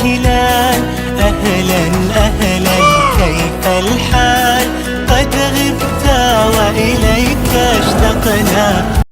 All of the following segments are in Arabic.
الهلال. أهلا أهلا كيف الحال؟ قد غبت وإليك اشتقنا.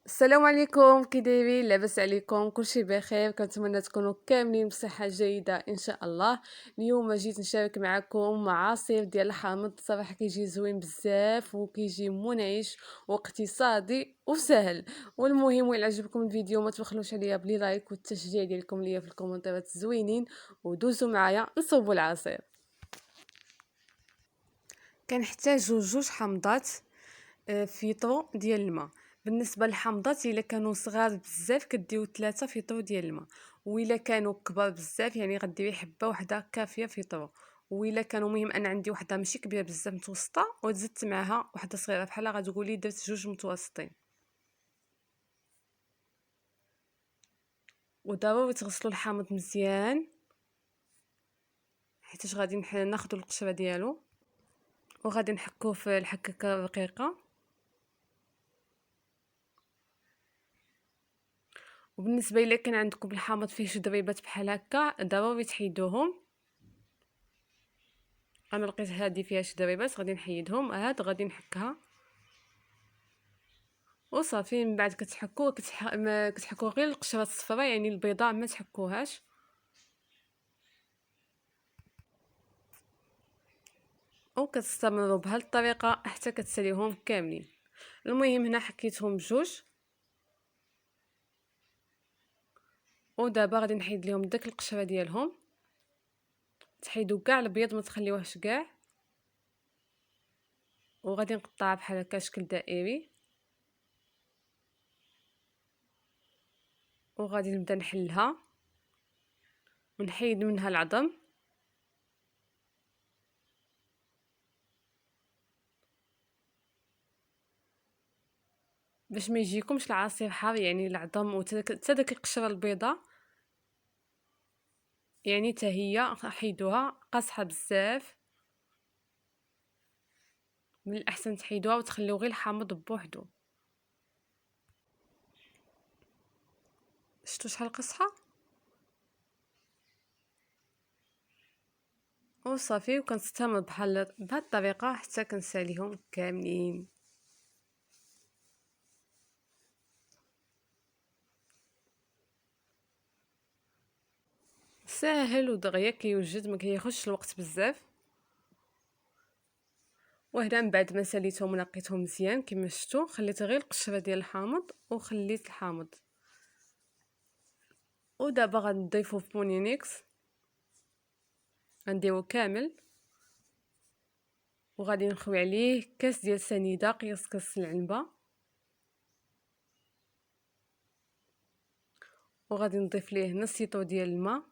السلام عليكم، كي دايرين؟ لاباس عليكم؟ كلشي بخير؟ كنتمنى تكونوا كاملين بصحه جيده ان شاء الله. اليوم جيت نشارك معكم عصير ديال الحامض. صراحه كيجي زوين بزاف وكيجي منعش واقتصادي وسهل. والمهم وإلا عجبكم الفيديو ما تبخلوش عليا بلي لايك والتشجيع ديالكم ليا في الكومنتات الزوينين، ودوزوا معايا نصوبوا العصير. كنحتاج جوج حامضات، فيطرو ديال الماء. بالنسبه للحامضات الا كانوا صغار بزاف كديو 3 فيطرو ديال الماء، والا كانوا كبار بزاف يعني غديري حبه واحده كافيه فيطرو. والا كانوا مهم انا عندي وحده ماشي كبيره بزاف متوسطه وزدت معها وحده صغيره بحال غتقولي درت جوج متوسطين. وضروري تغسلوا الحامض مزيان حيت غادي ناخذ القشره ديالو وغادي نحكوه في الحكاكه رقيقه. وبالنسبه الا كان عندكم الحامض فيه شي ضريبات بحال هكا ضروري تحيدوهم. انا لقيت هذه فيها شي ضريبات غادي نحيدهم، هاد غادي نحكها وصافي. من بعد كتحكوا غير القشره الصفراء يعني البيضاء ما تحكوهاش. وكتستمروا بهذه الطريقه حتى كتساليهم كاملين. المهم هنا حكيتهم بجوج، ودابا غادي نحيد لهم داك القشره ديالهم. تحيدوا كاع البيض ما تخليوهش كاع، وغادي نقطعها بحال هكا شكل دائري. وغادي نبدا نحلها ونحيد منها العظم. باش ما يجيكمش العصير حار يعني العظم وتا داك القشره البيضاء يعني حتى هي حيدوها قاصحه بزاف. من الاحسن تحيدوها وتخليو غير الحامض بوحدو. شفتوا شحال قاصحه؟ وصافي وكنستمر بهاد الطريقه حتى كنساليهم كاملين. ساهل ودغيا كيوجد ما كياخذش الوقت بزاف. وهنا من بعد ما ساليتهم ونقيتهم مزيان كما شفتوا خليت غير القشره ديال الحامض وخليت الحامض. ودابا غنضيفو في مونينيكس، غنديرو كامل وغادي نخوي عليه كاس ديال سنيده قياس كاس العنبه. وغادي نضيف ليه نص لتر ديال الماء.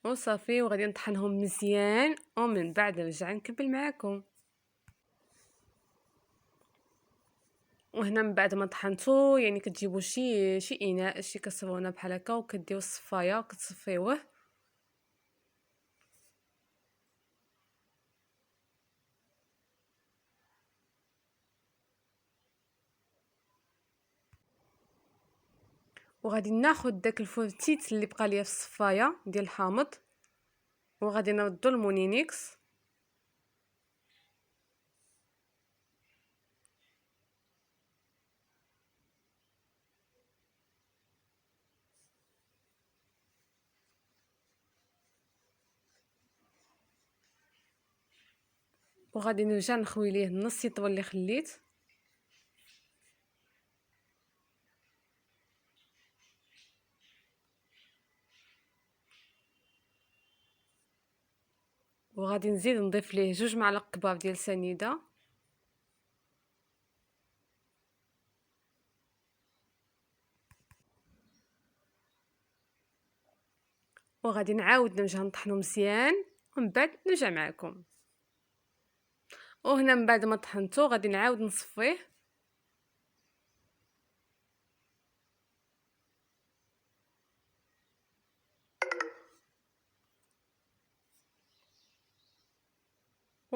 وصافي وغادي نطحنهم مزيان ومن بعد نرجع نكمل معكم. وهنا من بعد ما طحنتو يعني كتجيبوا شي اناء شي كاسرونه بحال هكا وكديروا الصفايه وكتصفيوه. وغادي ناخذ داك الفورتيت اللي بقى ليا في الصفايه ديال الحامض وغادي نردو المونينيكس. وغادي نرجع نخوي ليه نص لتر اللي خليت. وغادي نزيد نضيف ليه 2 معالق كبار ديال سنيده. وغادي نعاود نرجع نطحنو مزيان ومن بعد نرجع معكم. وهنا من بعد ما طحنتو غادي نعاود نصفيه.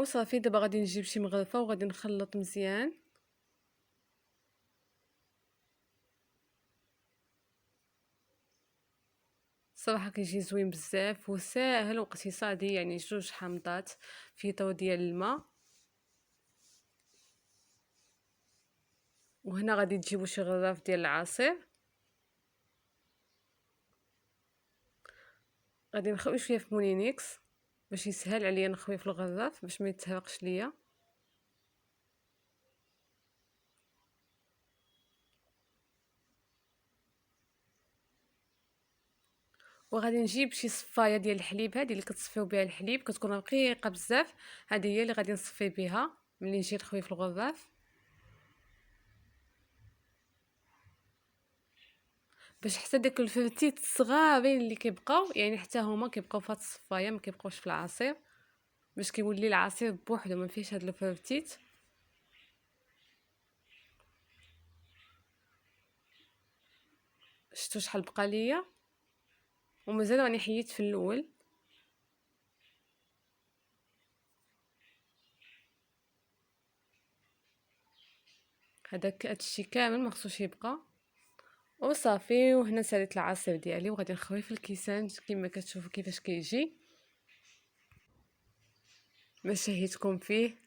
وصافي. دابا غادي نجيب شي مغرفه وغادي نخلط مزيان. صراحه كيجي زوين بزاف وساهل واقتصادي، يعني 2 حامضات في طو ديال الماء. وهنا غادي تجيبوا شي غراف ديال العصير، غادي نخوي شويه في مولينيكس باش يسهل عليا نخوي في الغراف باش ما يتهرقش ليا. وغادي نجيب شي صفايه ديال الحليب، هذه اللي كتصفيو بها الحليب، كتكون رقيقه بزاف، هذه هي اللي غادي نصفي بها ملي نجي نخوي في الغراف، باش حتى داك الفلتيت الصغارين اللي كيبقاو، يعني حتى هما كيبقاو في هاد الصفايه، ما كيبقاوش في العصير، باش كيولي العصير بوحدو ما فيهش هاد الفلتيت. شفتوا شحال بقى ليا، ومازال راني حيدت في الاول. هادشي كامل ما خصوش يبقى. وصافي. وهنا ساليت العصير ديالي وغادي نخويه في الكيسان كما كتشوفوا كيفاش كيجي. ما شهيتكم فيه،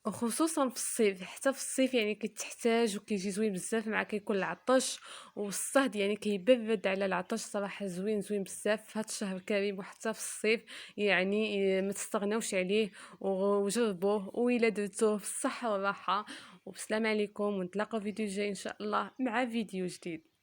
وخصوصا في الصيف، حتى في الصيف يعني كتحتاج وكيجي زوين بزاف مع كيكون العطش والصهد، يعني كيبرد على العطش. صراحه زوين زوين بزاف في هذا الشهر الكريم وحتى في الصيف، يعني ما تستغناوش عليه وجربوه. وإلا درتوه في الصحه والراحه. وبسلام عليكم، ونتلاقاو فيديو جاي ان شاء الله مع فيديو جديد.